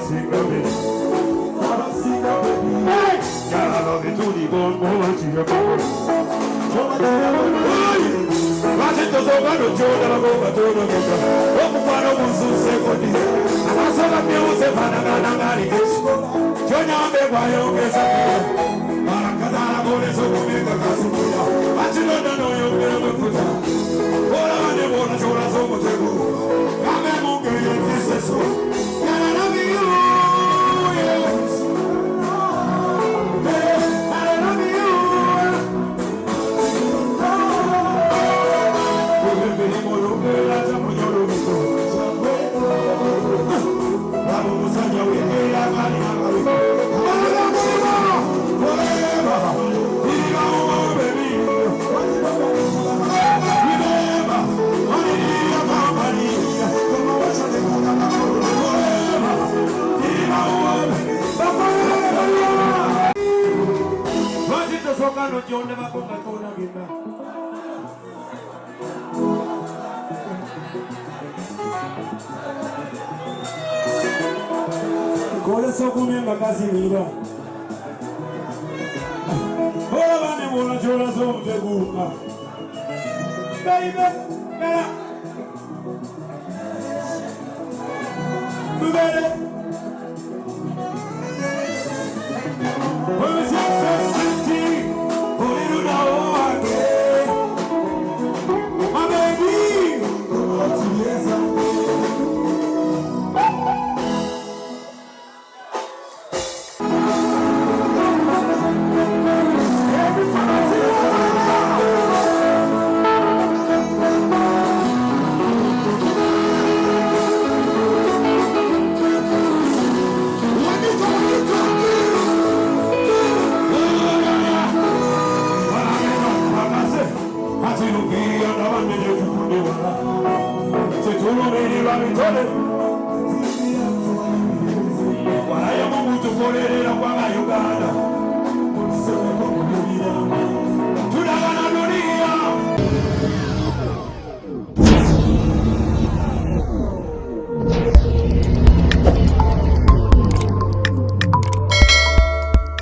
sing of it. Gotta sing of it. Hey! Gotta love it to the bone, woman, to your bone. Vachito soka no choda la boca todo boca. Oku kwano musu se kodi. Akasola mio se fana na ngari keshi. Jonya ambe kwa yonge sakuya. Barakadara bole soko mega kasuya. Vachito no yonge mfuta. Ora ane bona chola somo tego. Kame munge yeti seso. Yana na miyu. Yes. You'll never come back on again. Kole soko mimba kazi mira. Ola bani mwana chola somo teguka. Baby, bela. Bubele.